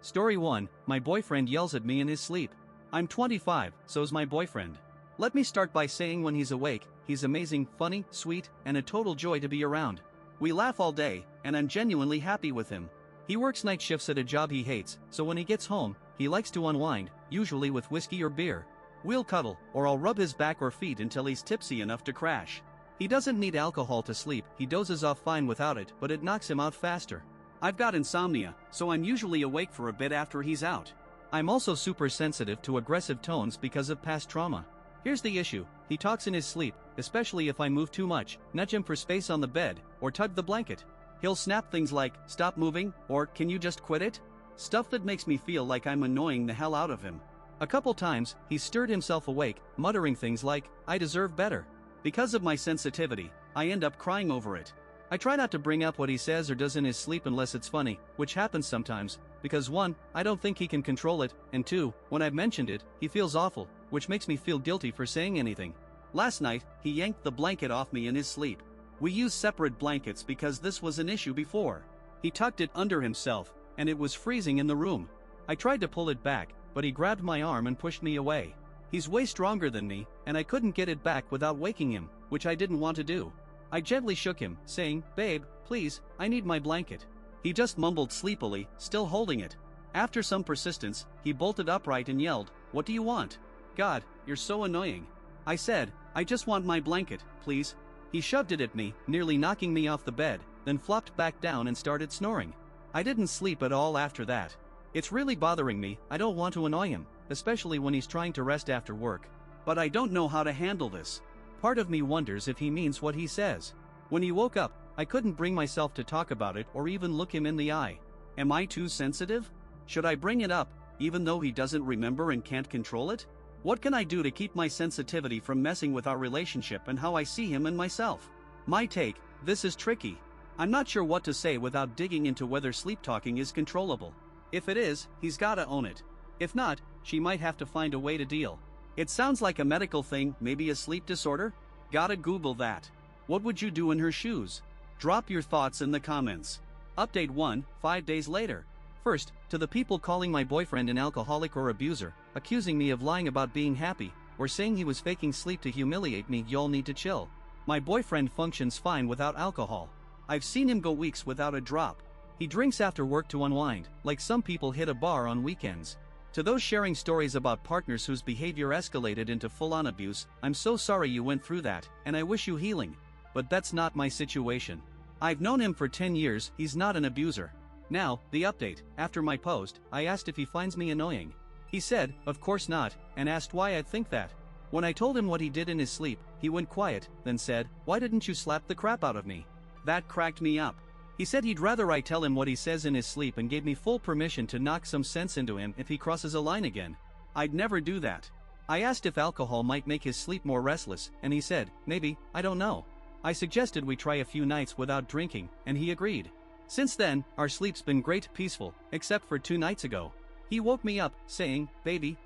Story 1, my boyfriend yells at me in his sleep. I'm 25, so's my boyfriend. Let me start by saying when he's awake, he's amazing, funny, sweet, and a total joy to be around. We laugh all day, and I'm genuinely happy with him. He works night shifts at a job he hates, so when he gets home, he likes to unwind, usually with whiskey or beer. We'll cuddle, or I'll rub his back or feet until he's tipsy enough to crash. He doesn't need alcohol to sleep, he dozes off fine without it, but it knocks him out faster. I've got insomnia, so I'm usually awake for a bit after he's out. I'm also super sensitive to aggressive tones because of past trauma. Here's the issue, he talks in his sleep, especially if I move too much, nudge him for space on the bed, or tug the blanket. He'll snap things like, "Stop moving," or "Can you just quit it?" Stuff that makes me feel like I'm annoying the hell out of him. A couple times, he stirred himself awake, muttering things like, "I deserve better." Because of my sensitivity, I end up crying over it. I try not to bring up what he says or does in his sleep unless it's funny, which happens sometimes, because 1, I don't think he can control it, and 2, when I've mentioned it, he feels awful, which makes me feel guilty for saying anything. Last night, he yanked the blanket off me in his sleep. We use separate blankets because this was an issue before. He tucked it under himself, and it was freezing in the room. I tried to pull it back, but he grabbed my arm and pushed me away. He's way stronger than me, and I couldn't get it back without waking him, which I didn't want to do. I gently shook him, saying, "Babe, please, I need my blanket." He just mumbled sleepily, still holding it. After some persistence, he bolted upright and yelled, "What do you want?" "God, you're so annoying." I said, "I just want my blanket, please." He shoved it at me, nearly knocking me off the bed, then flopped back down and started snoring. I didn't sleep at all after that. It's really bothering me, I don't want to annoy him, especially when he's trying to rest after work. But I don't know how to handle this. Part of me wonders if he means what he says. When he woke up, I couldn't bring myself to talk about it or even look him in the eye. Am I too sensitive? Should I bring it up, even though he doesn't remember and can't control it? What can I do to keep my sensitivity from messing with our relationship and how I see him and myself? My take, this is tricky. I'm not sure what to say without digging into whether sleep talking is controllable. If it is, he's gotta own it. If not, she might have to find a way to deal. It sounds like a medical thing, maybe a sleep disorder? Gotta Google that. What would you do in her shoes? Drop your thoughts in the comments. Update 1, 5 days later. First, to the people calling my boyfriend an alcoholic or abuser, accusing me of lying about being happy, or saying he was faking sleep to humiliate me, y'all need to chill. My boyfriend functions fine without alcohol. I've seen him go weeks without a drop. He drinks after work to unwind, like some people hit a bar on weekends. To those sharing stories about partners whose behavior escalated into full-on abuse, I'm so sorry you went through that, and I wish you healing. But that's not my situation. I've known him for 10 years, he's not an abuser. Now, the update. After my post, I asked if he finds me annoying. He said, "Of course not," and asked why I'd think that. When I told him what he did in his sleep, he went quiet, then said, "Why didn't you slap the crap out of me?" That cracked me up. He said he'd rather I tell him what he says in his sleep and gave me full permission to knock some sense into him if he crosses a line again. I'd never do that. I asked if alcohol might make his sleep more restless, and he said, "Maybe, I don't know." I suggested we try a few nights without drinking, and he agreed. Since then, our sleep's been great, peaceful, except for 2 nights ago. He woke me up, saying, baby,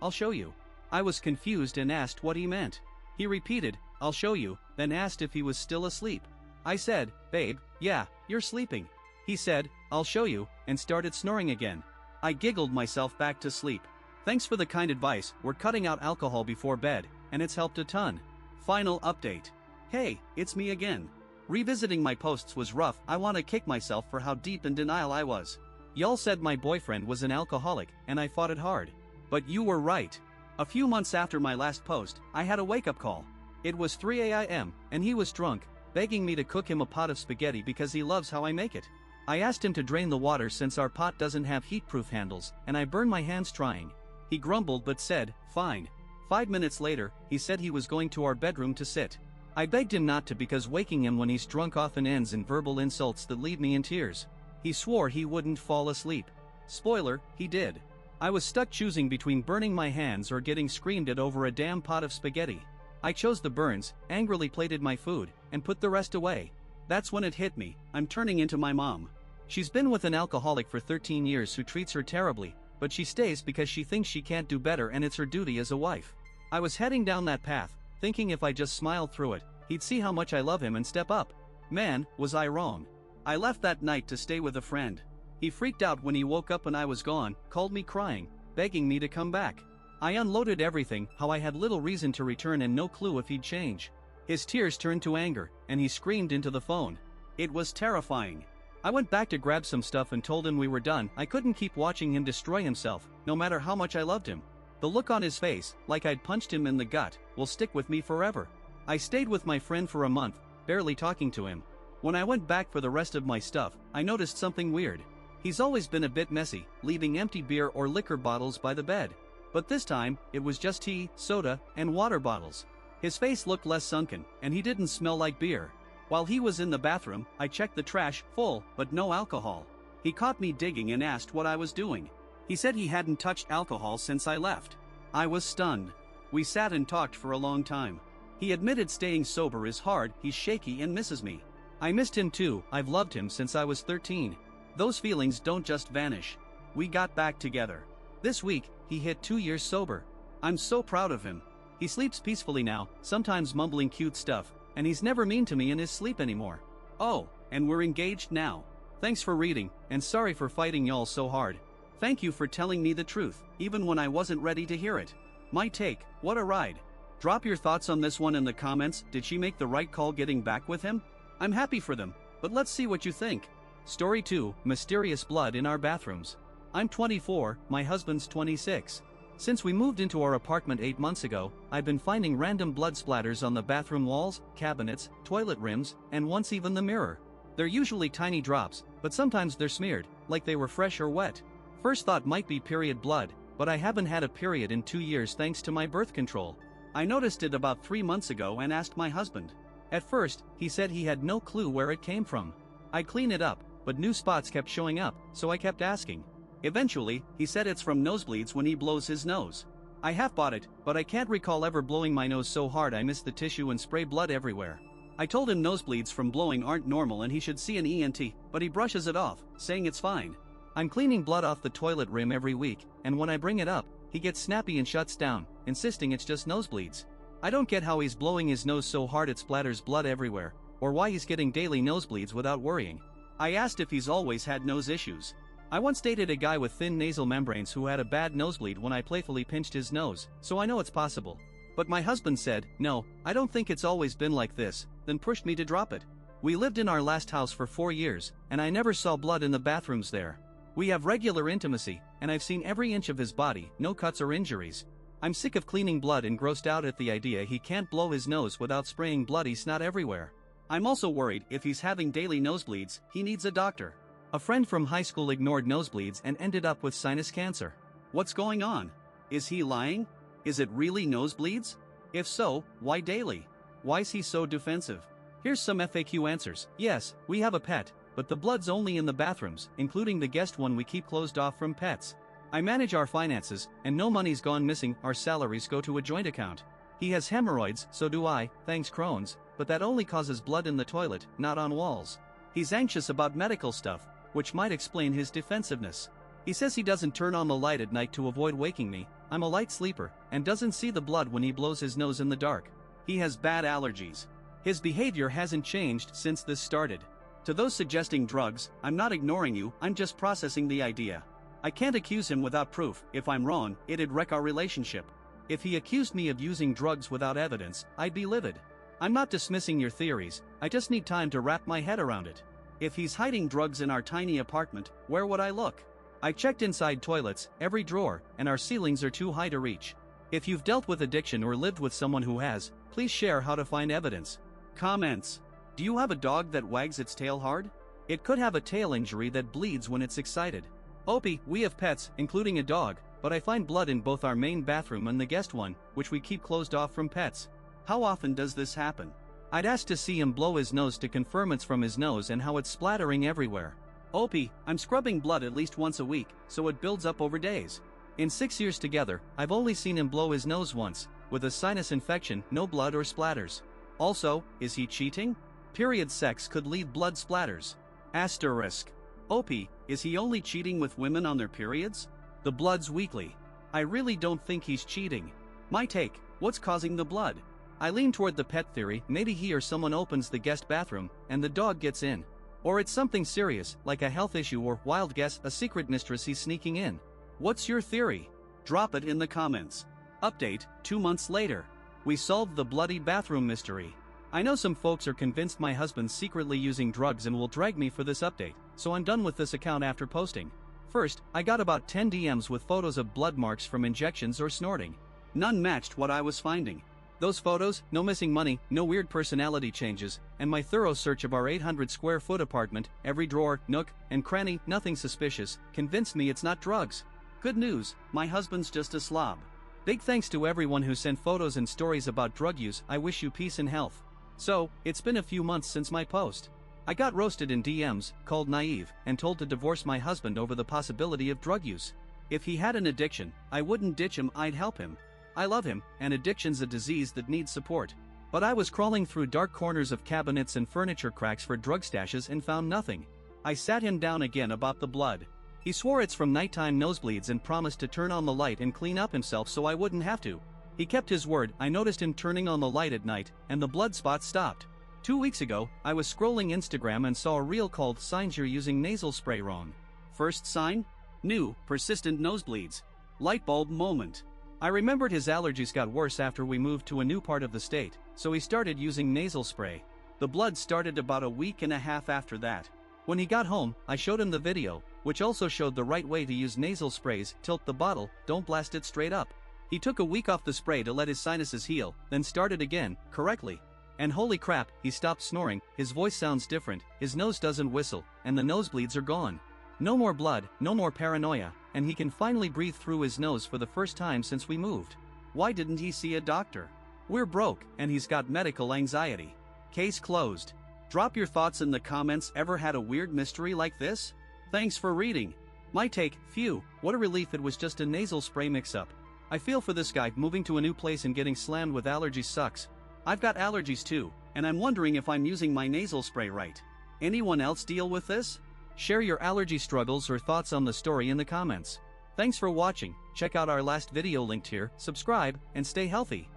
I'll show you." I was confused and asked what he meant. He repeated, "I'll show you," then asked if he was still asleep. I said, "Babe, yeah, you're sleeping." He said, "I'll show you," and started snoring again. I giggled myself back to sleep. Thanks for the kind advice, we're cutting out alcohol before bed, and it's helped a ton. Final update. Hey, it's me again. Revisiting my posts was rough, I want to kick myself for how deep in denial I was. Y'all said my boyfriend was an alcoholic, and I fought it hard. But you were right. A few months after my last post, I had a wake-up call. It was 3 a.m., and he was drunk, begging me to cook him a pot of spaghetti because he loves how I make it. I asked him to drain the water since our pot doesn't have heat-proof handles, and I burned my hands trying. He grumbled but said, "Fine." 5 minutes later, he said he was going to our bedroom to sit. I begged him not to because waking him when he's drunk often ends in verbal insults that leave me in tears. He swore he wouldn't fall asleep. Spoiler, he did. I was stuck choosing between burning my hands or getting screamed at over a damn pot of spaghetti. I chose the burns, angrily plated my food, and put the rest away. That's when it hit me, I'm turning into my mom. She's been with an alcoholic for 13 years who treats her terribly, but she stays because she thinks she can't do better and it's her duty as a wife. I was heading down that path, thinking if I just smiled through it, he'd see how much I love him and step up. Man, was I wrong. I left that night to stay with a friend. He freaked out when he woke up and I was gone, called me crying, begging me to come back. I unloaded everything, how I had little reason to return and no clue if he'd change. His tears turned to anger, and he screamed into the phone. It was terrifying. I went back to grab some stuff and told him we were done. I couldn't keep watching him destroy himself, no matter how much I loved him. The look on his face, like I'd punched him in the gut, will stick with me forever. I stayed with my friend for a month, barely talking to him. When I went back for the rest of my stuff, I noticed something weird. He's always been a bit messy, leaving empty beer or liquor bottles by the bed. But this time, it was just tea, soda, and water bottles. His face looked less sunken, and he didn't smell like beer. While he was in the bathroom, I checked the trash, full, but no alcohol. He caught me digging and asked what I was doing. He said he hadn't touched alcohol since I left. I was stunned. We sat and talked for a long time. He admitted staying sober is hard, he's shaky and misses me. I missed him too, I've loved him since I was 13. Those feelings don't just vanish. We got back together. This week, he hit 2 years sober. I'm so proud of him. He sleeps peacefully now, sometimes mumbling cute stuff, and he's never mean to me in his sleep anymore. Oh, and we're engaged now. Thanks for reading, and sorry for fighting y'all so hard. Thank you for telling me the truth, even when I wasn't ready to hear it. My take, what a ride. Drop your thoughts on this one in the comments. Did she make the right call getting back with him? I'm happy for them, but let's see what you think. Story 2, Mysterious Blood in Our Bathrooms. I'm 24, my husband's 26. Since we moved into our apartment 8 months ago, I've been finding random blood splatters on the bathroom walls, cabinets, toilet rims, and once even the mirror. They're usually tiny drops, but sometimes they're smeared, like they were fresh or wet. First thought might be period blood, but I haven't had a period in 2 years thanks to my birth control. I noticed it about 3 months ago and asked my husband. At first, he said he had no clue where it came from. I'd clean it up, but new spots kept showing up, so I kept asking. Eventually, he said it's from nosebleeds when he blows his nose. I half bought it, but I can't recall ever blowing my nose so hard I missed the tissue and spray blood everywhere. I told him nosebleeds from blowing aren't normal and he should see an ENT, but he brushes it off, saying it's fine. I'm cleaning blood off the toilet rim every week, and when I bring it up, he gets snappy and shuts down, insisting it's just nosebleeds. I don't get how he's blowing his nose so hard it splatters blood everywhere, or why he's getting daily nosebleeds without worrying. I asked if he's always had nose issues. I once dated a guy with thin nasal membranes who had a bad nosebleed when I playfully pinched his nose, so I know it's possible. But my husband said, no, I don't think it's always been like this, then pushed me to drop it. We lived in our last house for 4 years, and I never saw blood in the bathrooms there. We have regular intimacy, and I've seen every inch of his body, no cuts or injuries. I'm sick of cleaning blood and grossed out at the idea he can't blow his nose without spraying bloody snot everywhere. I'm also worried if he's having daily nosebleeds, he needs a doctor. A friend from high school ignored nosebleeds and ended up with sinus cancer. What's going on? Is he lying? Is it really nosebleeds? If so, why daily? Why's he so defensive? Here's some FAQ answers. Yes, we have a pet, but the blood's only in the bathrooms, including the guest one we keep closed off from pets. I manage our finances, and no money's gone missing, our salaries go to a joint account. He has hemorrhoids, so do I, thanks Crohn's, but that only causes blood in the toilet, not on walls. He's anxious about medical stuff, which might explain his defensiveness. He says he doesn't turn on the light at night to avoid waking me. I'm a light sleeper, and doesn't see the blood when he blows his nose in the dark. He has bad allergies. His behavior hasn't changed since this started. To those suggesting drugs, I'm not ignoring you, I'm just processing the idea. I can't accuse him without proof. If I'm wrong, it'd wreck our relationship. If he accused me of using drugs without evidence, I'd be livid. I'm not dismissing your theories, I just need time to wrap my head around it. If he's hiding drugs in our tiny apartment, where would I look? I checked inside toilets, every drawer, and our ceilings are too high to reach. If you've dealt with addiction or lived with someone who has, please share how to find evidence. Comments. Do you have a dog that wags its tail hard? It could have a tail injury that bleeds when it's excited. Opie, we have pets, including a dog, but I find blood in both our main bathroom and the guest one, which we keep closed off from pets. How often does this happen? I'd ask to see him blow his nose to confirm it's from his nose and how it's splattering everywhere. Opie, I'm scrubbing blood at least once a week, so it builds up over days. In 6 years together, I've only seen him blow his nose once, with a sinus infection, no blood or splatters. Also, is he cheating? Period sex could leave blood splatters. Asterisk. Opie, is he only cheating with women on their periods? The blood's weekly. I really don't think he's cheating. My take, what's causing the blood? I lean toward the pet theory, maybe he or someone opens the guest bathroom, and the dog gets in. Or it's something serious, like a health issue or, wild guess, a secret mistress he's sneaking in. What's your theory? Drop it in the comments. Update, 2 months later. We solved the bloody bathroom mystery. I know some folks are convinced my husband's secretly using drugs and will drag me for this update, so I'm done with this account after posting. First, I got about 10 DMs with photos of blood marks from injections or snorting. None matched what I was finding. Those photos, no missing money, no weird personality changes, and my thorough search of our 800 square foot apartment, every drawer, nook, and cranny, nothing suspicious, convinced me it's not drugs. Good news, my husband's just a slob. Big thanks to everyone who sent photos and stories about drug use. I wish you peace and health. So, it's been a few months since my post. I got roasted in DMs, called naive, and told to divorce my husband over the possibility of drug use. If he had an addiction, I wouldn't ditch him, I'd help him. I love him, and addiction's a disease that needs support. But I was crawling through dark corners of cabinets and furniture cracks for drug stashes and found nothing. I sat him down again about the blood. He swore it's from nighttime nosebleeds and promised to turn on the light and clean up himself so I wouldn't have to. He kept his word. I noticed him turning on the light at night, and the blood spots stopped. 2 weeks ago, I was scrolling Instagram and saw a reel called "Signs You're Using Nasal Spray Wrong." First sign? New, persistent nosebleeds. Light bulb moment. I remembered his allergies got worse after we moved to a new part of the state, so he started using nasal spray. The blood started about a week and a half after that. When he got home, I showed him the video, which also showed the right way to use nasal sprays. Tilt the bottle, don't blast it straight up. He took a week off the spray to let his sinuses heal, then started again, correctly. And holy crap, he stopped snoring, his voice sounds different, his nose doesn't whistle, and the nosebleeds are gone. No more blood, no more paranoia, and he can finally breathe through his nose for the first time since we moved. Why didn't he see a doctor? We're broke, and he's got medical anxiety. Case closed. Drop your thoughts in the comments. Ever had a weird mystery like this? Thanks for reading. My take, phew, what a relief it was just a nasal spray mix-up. I feel for this guy. Moving to a new place and getting slammed with allergies sucks. I've got allergies too, and I'm wondering if I'm using my nasal spray right. Anyone else deal with this? Share your allergy struggles or thoughts on the story in the comments. Thanks for watching. Check out our last video linked here, subscribe, and stay healthy.